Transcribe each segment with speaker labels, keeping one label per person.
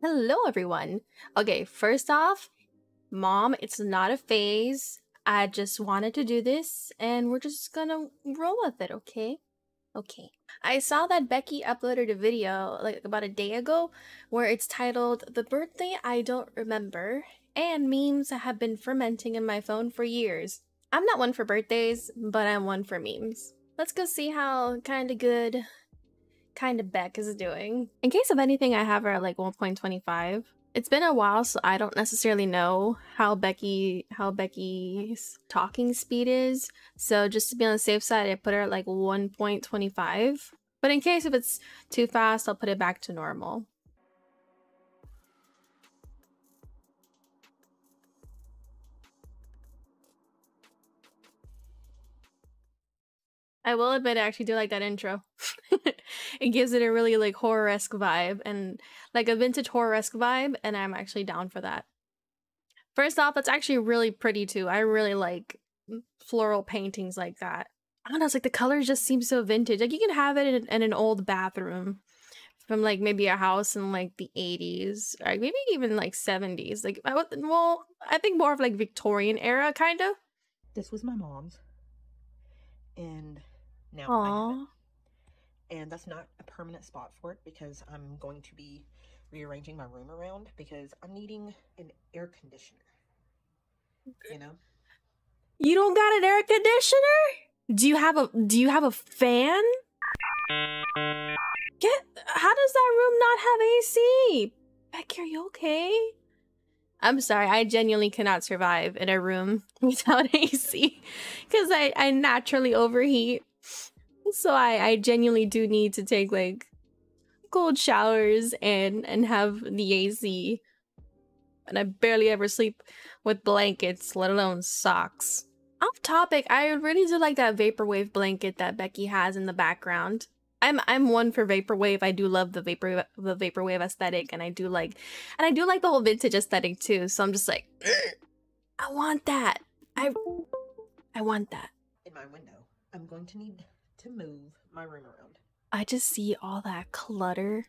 Speaker 1: Hello, everyone. Okay, first off, Mom, it's not a phase. I just wanted to do this, and we're just gonna roll with it, okay? Okay. I saw that Becky uploaded a video like about a day ago where it's titled The Birthday I Don't Remember, and memes have been fermenting in my phone for years. I'm not one for birthdays, but I'm one for memes. Let's go see how kinda good kind of Beck is doing. In case of anything, I have her at like 1.25. It's been a while, so I don't necessarily know how Becky's talking speed is. So just to be on the safe side, I put her at like 1.25. But in case if it's too fast, I'll put it back to normal. I will admit I actually do like that intro. It gives it a really like horror-esque vibe and like a vintage horror-esque vibe, and I'm actually down for that. First off, that's actually really pretty too. I really like floral paintings like that. I don't know, it's like the colors just seem so vintage. Like you can have it in an old bathroom from like maybe a house in like the 80s or maybe even like 70s. Like I think more of like Victorian era kind of.
Speaker 2: This was my mom's, and now I have
Speaker 1: Aww.
Speaker 2: it. And that's not a permanent spot for it because I'm going to be rearranging my room around because I'm needing an air conditioner. You know?
Speaker 1: You don't got an air conditioner? Do you have a fan? How does that room not have AC? Becky, are you okay? I'm sorry, I genuinely cannot survive in a room without AC because I naturally overheat. So I genuinely do need to take like cold showers and have the AC. And I barely ever sleep with blankets, let alone socks. Off topic, I really do like that vaporwave blanket that Becky has in the background. I'm one for vaporwave. I do love the vaporwave aesthetic, and I do like the whole vintage aesthetic too. So I'm just like, I want that. I want that.
Speaker 2: In my window, I'm going to need to move my room around.
Speaker 1: I just see all that clutter,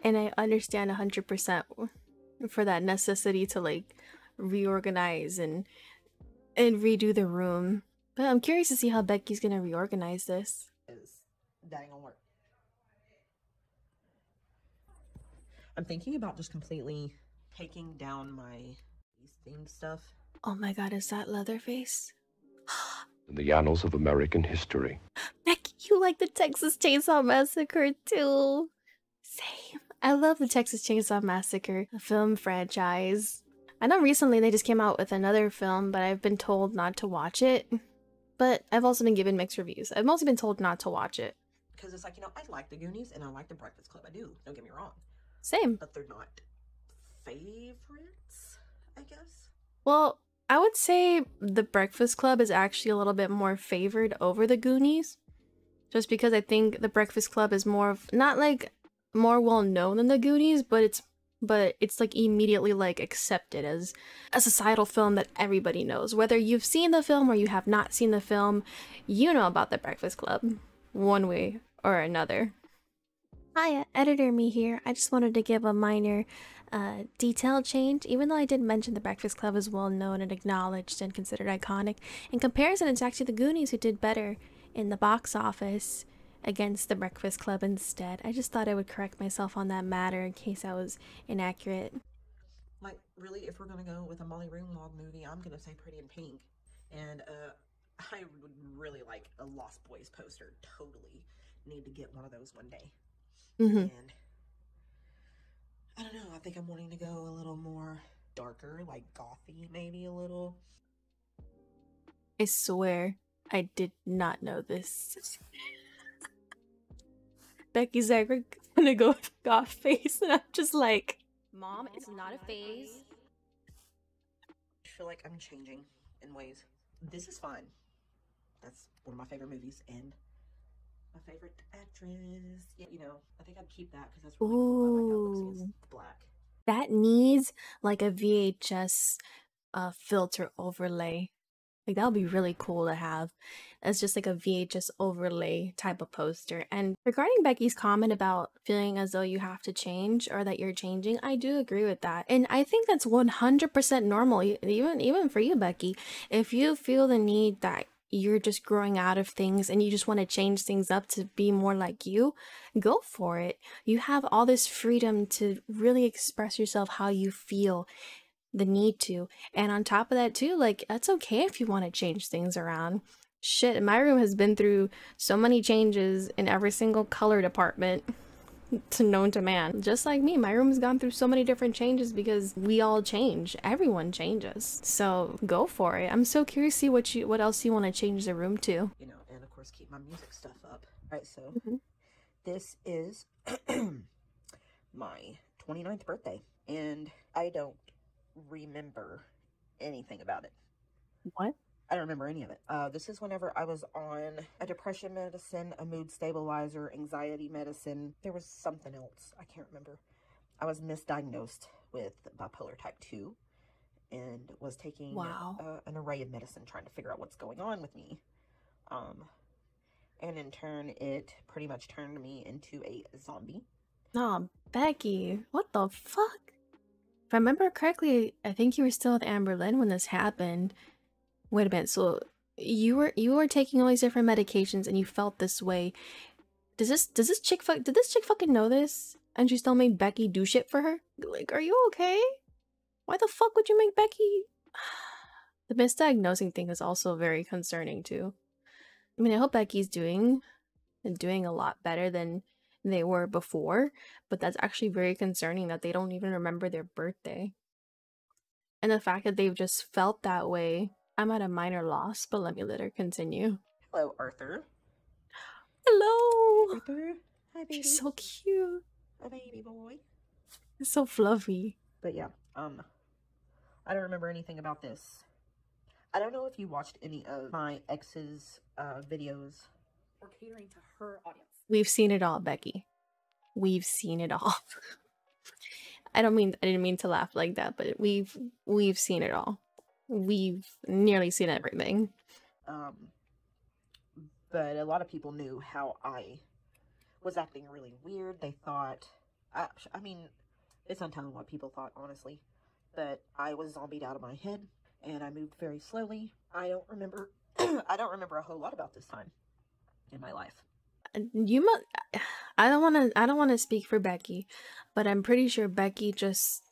Speaker 1: and I understand 100% for that necessity to like reorganize and redo the room. But I'm curious to see how Becky's gonna reorganize this.
Speaker 2: That ain't gonna work. I'm thinking about just completely taking down my themed stuff.
Speaker 1: Oh my god, is that Leatherface?
Speaker 3: In the annals of American history.
Speaker 1: Becky, you like the Texas Chainsaw Massacre too. Same. I love the Texas Chainsaw Massacre, the film franchise. I know recently they just came out with another film, but I've been told not to watch it. But I've also been given mixed reviews. I've mostly been told not to watch it.
Speaker 2: Because it's like, you know, I like the Goonies and I like the Breakfast Club. I do, don't get me wrong.
Speaker 1: Same.
Speaker 2: But they're not favorites, I guess.
Speaker 1: Well, I would say the Breakfast Club is actually a little bit more favored over the Goonies. Just because I think the Breakfast Club is more of, not like more well known than the Goonies, but it's like immediately like accepted as a societal film that everybody knows. Whether you've seen the film or you have not seen the film, you know about the Breakfast Club one way or another. Hiya, Editor Me here. I just wanted to give a minor detail change. Even though I did mention the Breakfast Club is well known and acknowledged and considered iconic, in comparison it's actually the Goonies who did better in the box office against the Breakfast Club instead. I just thought I would correct myself on that matter in case I was inaccurate.
Speaker 2: Like, really, if we're gonna go with a Molly Ringwald movie, I'm gonna say Pretty in Pink. And I would really like a Lost Boys poster. Totally need to get one of those one day. And I don't know, I think I'm wanting to go a little more darker, like gothy maybe a little.
Speaker 1: I swear I did not know this. Becky's like, we're gonna go with goth face, and I'm just like, Mom, it's not a phase.
Speaker 2: I feel like I'm changing in ways. This is fine. That's one of my favorite movies, and my favorite actress. Yeah, you know, I think I'd keep that because that's really cool. I like how it looks against black.
Speaker 1: That needs like a VHS filter overlay. Like, that would be really cool to have as just like a VHS overlay type of poster. And regarding Becky's comment about feeling as though you have to change or that you're changing, I do agree with that. And I think that's 100% normal, even for you, Becky. If you feel the need that you're just growing out of things and you just want to change things up to be more like you, go for it. You have all this freedom to really express yourself how you feel, the need to. And on top of that too, like, that's okay if you want to change things around. Shit, my room has been through so many changes in every single color department to known to man. Just like me, my room's gone through so many different changes because we all change. Everyone changes. So go for it. I'm so curious to see what else you want to change the room to.
Speaker 2: You know, and of course keep my music stuff up. All right, so this is my 29th birthday, and I don't remember anything about it.
Speaker 1: What?
Speaker 2: I don't remember any of it. This is whenever I was on a depression medicine, a mood stabilizer, anxiety medicine. There was something else. I can't remember. I was misdiagnosed with bipolar type 2 and was taking an array of medicine trying to figure out what's going on with me. And in turn, it pretty much turned me into a zombie.
Speaker 1: Nah, Becky, what the fuck? If I remember correctly, I think you were still with Amberlynn when this happened. Wait a minute, so you were taking all these different medications and you felt this way. Did this chick fucking know this? And she still made Becky do shit for her? Like, are you okay? Why the fuck would you make Becky? The misdiagnosing thing is also very concerning too. I mean, I hope Becky's doing a lot better than they were before, but that's actually very concerning that they don't even remember their birthday. And the fact that they've just felt that way, I'm at a minor loss, but let her continue.
Speaker 2: Hello, Arthur.
Speaker 1: Hello!
Speaker 2: Arthur. Hi, baby.
Speaker 1: He's so cute.
Speaker 2: A baby boy.
Speaker 1: He's so fluffy.
Speaker 2: But yeah, I don't remember anything about this. I don't know if you watched any of my ex's videos. Or catering to her audience.
Speaker 1: We've seen it all, Becky. We've seen it all. I didn't mean to laugh like that, but we've seen it all. We've nearly seen everything.
Speaker 2: But a lot of people knew how I was acting really weird. They thought, I mean, it's untelling what people thought, honestly. But I was zombied out of my head, and I moved very slowly. I don't remember a whole lot about this time in my life.
Speaker 1: I don't want to speak for Becky, but I'm pretty sure Becky just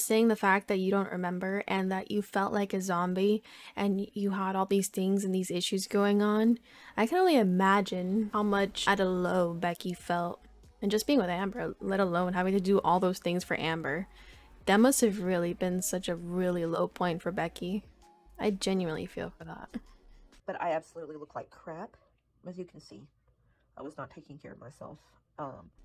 Speaker 1: saying the fact that you don't remember and that you felt like a zombie and you had all these things and these issues going on. I can only imagine how much at a low Becky felt, and just being with Amber, let alone having to do all those things for Amber. That must have really been such a really low point for Becky. I genuinely feel for that.
Speaker 2: But I absolutely look like crap, as you can see. I was not taking care of myself.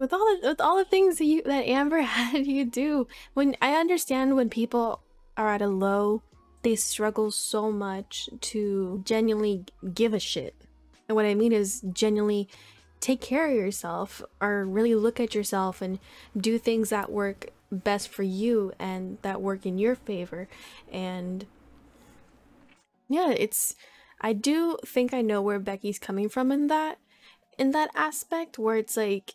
Speaker 1: With all the things that Amber had you do, when I understand when people are at a low, they struggle so much to genuinely give a shit. And what I mean is genuinely take care of yourself, or really look at yourself and do things that work best for you and that work in your favor. And yeah, I do think I know where Becky's coming from in that aspect, where it's like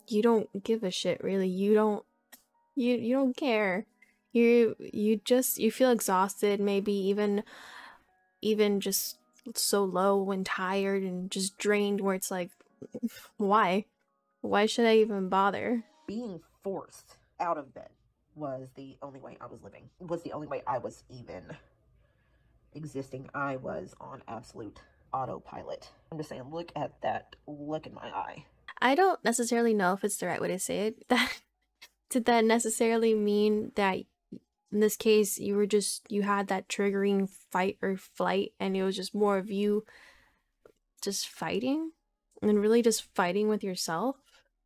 Speaker 1: you don't give a shit, really. You don't care. You feel exhausted, maybe even just so low and tired and just drained, where it's like, why should I even bother?
Speaker 2: Being forced out of bed was the only way I was living. Was the only way I was even existing. I was on absolute autopilot. I'm just saying, look at that look in my eye.
Speaker 1: I don't necessarily know if it's the right way to say it. Did that necessarily mean that in this case you had that triggering fight or flight, and it was just more of you just fighting and really just fighting with yourself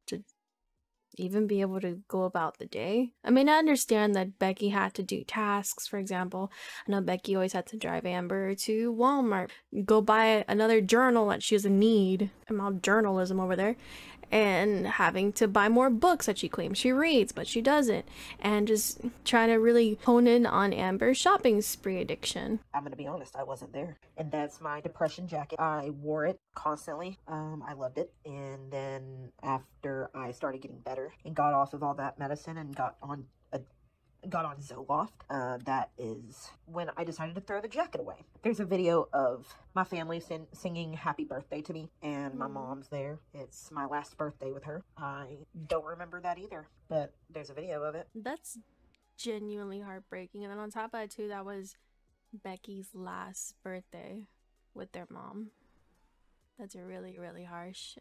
Speaker 1: to even be able to go about the day? I mean, I understand that Becky had to do tasks, for example. I know Becky always had to drive Amber to Walmart, go buy another journal that she doesn't need. I'm all journalism over there. and having to buy more books that she claims she reads, but she doesn't, and just trying to really hone in on Amber's shopping spree addiction.
Speaker 2: I'm gonna be honest, I wasn't there. And that's my depression jacket. I wore it constantly. I loved it. And then after I started getting better and got off of all that medicine and got on Zoloft, that is when I decided to throw the jacket away. There's a video of my family singing happy birthday to me, and my mom's there. It's my last birthday with her. I don't remember that either, but there's a video of it.
Speaker 1: That's genuinely heartbreaking. And then on top of that too, that was Becky's last birthday with their mom. That's really, really harsh.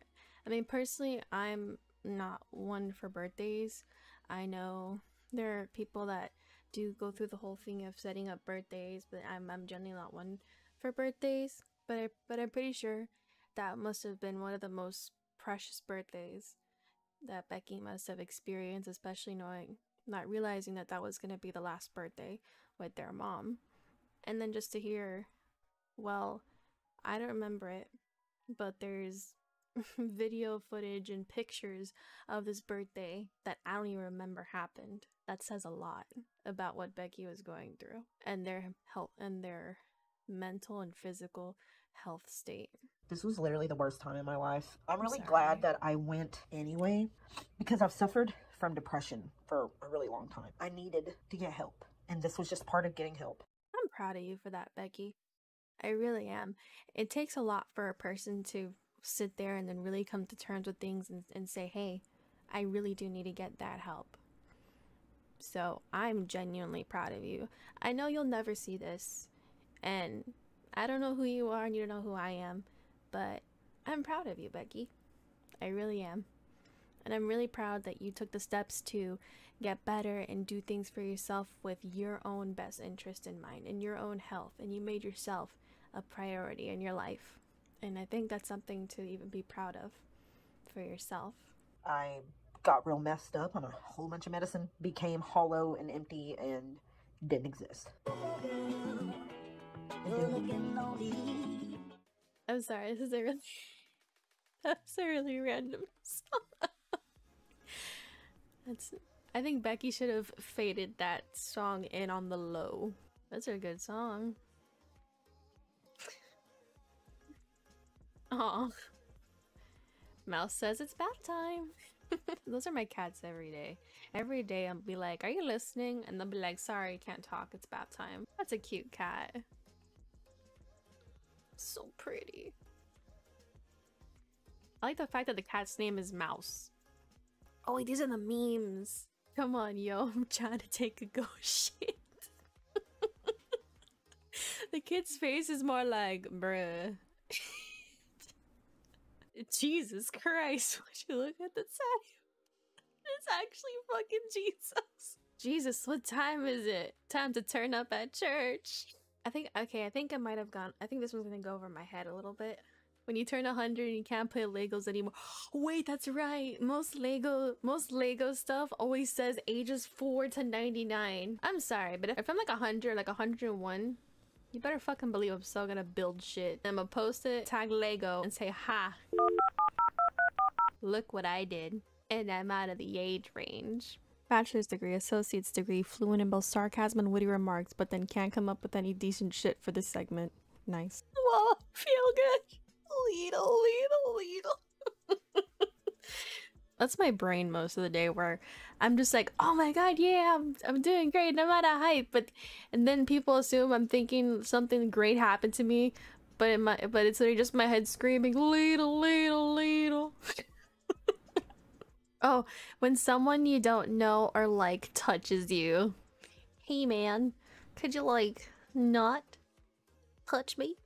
Speaker 1: I mean, personally, I'm not one for birthdays. I know there are people that do go through the whole thing of setting up birthdays, but I'm generally not one for birthdays. But I'm pretty sure that must have been one of the most precious birthdays that Becky must have experienced, especially not realizing that that was going to be the last birthday with their mom. And then just to hear, well, I don't remember it, but there's video footage and pictures of this birthday that I don't even remember happened. That says a lot about what Becky was going through and their health and their mental and physical health state.
Speaker 2: This was literally the worst time in my life. I'm really
Speaker 1: sorry.
Speaker 2: glad that I went anyway, because I've suffered from depression for a really long time. I needed to get help, and this was just part of getting help.
Speaker 1: I'm proud of you for that, Becky. I really am. It takes a lot for a person to sit there and then really come to terms with things and say, hey, I really do need to get that help. So I'm genuinely proud of you. I know you'll never see this, and I don't know who you are and you don't know who I am, but I'm proud of you, Becky. I really am. And I'm really proud that you took the steps to get better and do things for yourself with your own best interest in mind and your own health, and you made yourself a priority in your life. And I think that's something to even be proud of for yourself.
Speaker 2: I got real messed up on a whole bunch of medicine, became hollow and empty and didn't exist.
Speaker 1: I'm sorry, this is that's a really random song. I think Becky should have faded that song in on the low. That's a good song. Aw. Mouse says it's bath time. Those are my cats every day. Every day I'll be like, are you listening? And they'll be like, sorry, can't talk, it's bath time. That's a cute cat. So pretty. I like the fact that the cat's name is Mouse. Oh wait, these are the memes. Come on, yo, I'm trying to take a go shit. The kid's face is more like, bruh. Jesus Christ, would you look at the time? It's actually fucking Jesus. Jesus, what time is it? Time to turn up at church. I think I might have gone. I think this one's gonna go over my head a little bit. When you turn 100 and you can't play Legos anymore. Wait, that's right. Most Lego stuff always says ages 4 to 99. I'm sorry, but if I'm like 100, like 101, you better fucking believe I'm still gonna build shit. I'm gonna post it, tag Lego, and say, ha. Look what I did. And I'm out of the age range. Bachelor's degree, associate's degree, fluent in both sarcasm and witty remarks, but then can't come up with any decent shit for this segment. Nice. Whoa, feel good. Little. That's my brain most of the day, where I'm just like, oh my god, yeah, I'm doing great, and I'm out of hype, and then people assume I'm thinking something great happened to me, but it's literally just my head screaming, little. Oh, when someone you don't know or like touches you. Hey man, could you like not touch me?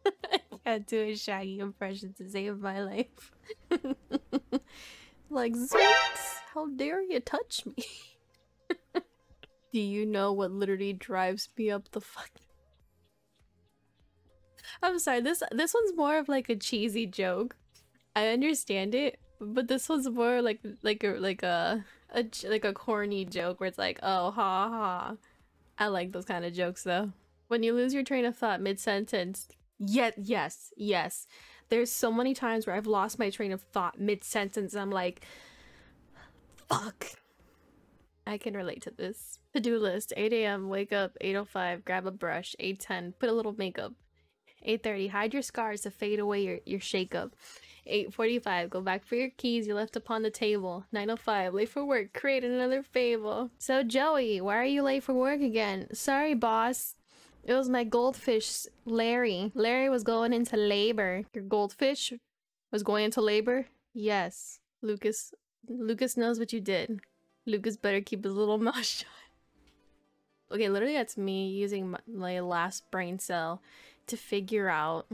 Speaker 1: I can't do a Shaggy impression to save my life. Like, Zoinks, how dare you touch me? Do you know what literally drives me up the fuck? I'm sorry, this one's more of like a cheesy joke. I understand it, but this one's more like a corny joke where it's like, oh, ha ha. I like those kind of jokes though. When you lose your train of thought mid-sentence, yes. There's so many times where I've lost my train of thought mid-sentence and I'm like, fuck. I can relate to this. To-do list: 8 a.m. wake up, 8:05 grab a brush, 8:10 put a little makeup, 8:30 hide your scars to fade away your shakeup, 8:45 go back for your keys you left upon the table, 9:05 late for work, create another fable. So Joey, why are you late for work again? Sorry boss, it was my goldfish Larry. Larry was going into labor. Your goldfish was going into labor? Yes. Lucas knows what you did. Lucas better keep his little mouth shut. Okay, literally that's me using my last brain cell to figure out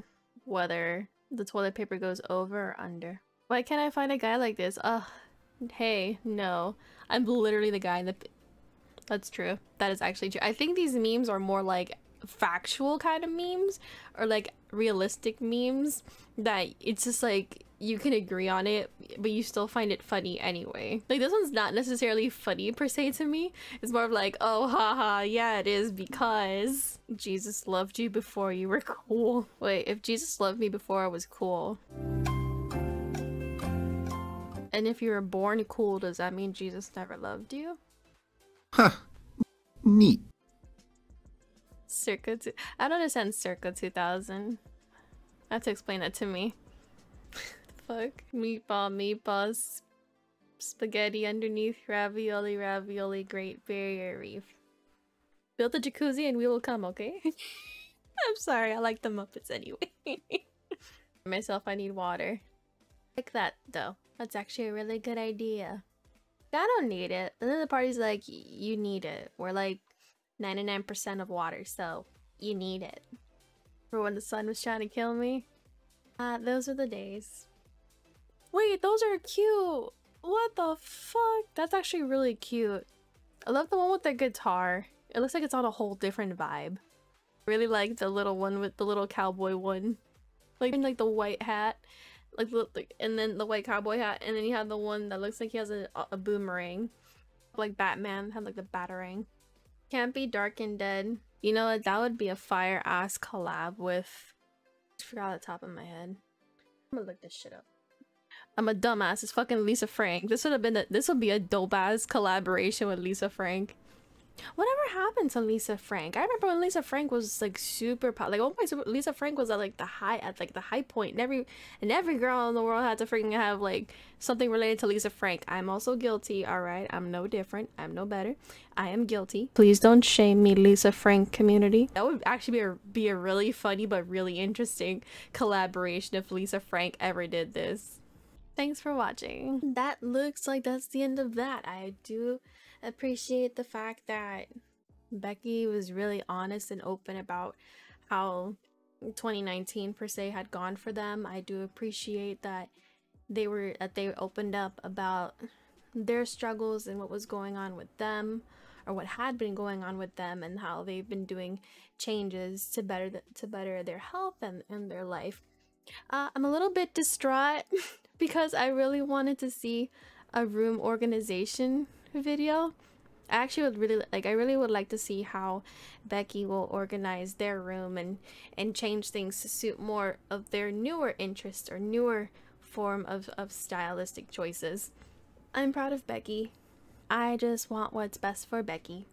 Speaker 1: whether the toilet paper goes over or under. Why can't I find a guy like this? Ugh. Hey, no. I'm literally the guy in the... That's true. That is actually true. I think these memes are more like factual kind of memes, or like realistic memes that it's just like you can agree on it but you still find it funny anyway. Like this one's not necessarily funny per se to me. It's more of like, oh haha, yeah it is because Jesus loved you before you were cool. Wait, if Jesus loved me before I was cool, and if you were born cool, does that mean Jesus never loved you?
Speaker 4: Huh. Neat.
Speaker 1: Circa two, I don't understand circa 2000. I have to explain that to me. Fuck. Meatballs, spaghetti underneath, ravioli, Great Barrier Reef. Build a jacuzzi and we will come, okay? I'm sorry, I like the Muppets anyway. Myself, I need water. Like that though. That's actually a really good idea. I don't need it. And then the party's like, you need it. We're like 99% of water, so you need it. For when the sun was trying to kill me. Those are the days. Wait, those are cute. What the fuck? That's actually really cute. I love the one with the guitar. It looks like it's on a whole different vibe. I really like the little one with the little cowboy one. Like the white hat. And then the white cowboy hat. And then you have the one that looks like he has a boomerang. Like Batman had like the batarang. Can't be Dark and Dead. You know what? That would be a fire ass collab with... I forgot the top of my head. I'm gonna look this shit up. I'm a dumbass. It's fucking Lisa Frank. This would be a dope ass collaboration with Lisa Frank. Whatever happened to Lisa Frank? I remember when Lisa Frank was like super pop. Like, oh my, Lisa Frank was at like the high point, and every girl in the world had to freaking have like something related to Lisa Frank. I'm also guilty. All right, I'm no different. I'm no better. I am guilty. Please don't shame me, Lisa Frank community. That would actually be a really funny but really interesting collaboration if Lisa Frank ever did this. Thanks for watching. That looks like that's the end of that. I do appreciate the fact that Becky was really honest and open about how 2019 per se had gone for them. I do appreciate that they opened up about their struggles and what was going on with them, or what had been going on with them, and how they've been doing changes to better their health and their life. I'm a little bit distraught because I really wanted to see a room organization video. I really would like to see how Becky will organize their room and change things to suit more of their newer interests or newer form of stylistic choices. I'm proud of Becky. I just want what's best for Becky.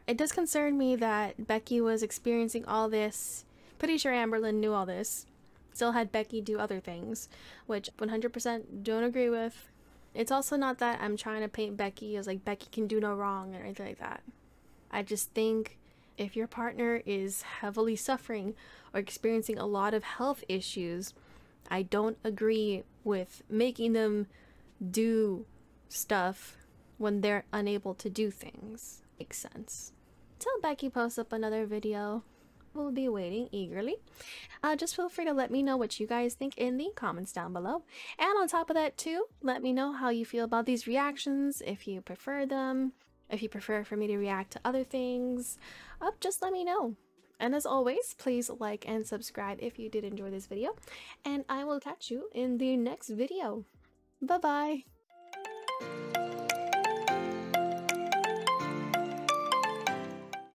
Speaker 1: It does concern me that Becky was experiencing all this. Pretty sure Amberlynn knew all this. Still had Becky do other things, which 100% don't agree with. It's also not that I'm trying to paint Becky as like Becky can do no wrong or anything like that. I just think if your partner is heavily suffering or experiencing a lot of health issues, I don't agree with making them do stuff when they're unable to do things. Makes sense. Till Becky posts up another video, we'll be waiting eagerly. Just feel free to let me know what you guys think in the comments down below. And on top of that too, let me know how you feel about these reactions, if you prefer them, if you prefer for me to react to other things. Just let me know. And as always, please like and subscribe if you did enjoy this video. And I will catch you in the next video. Bye bye.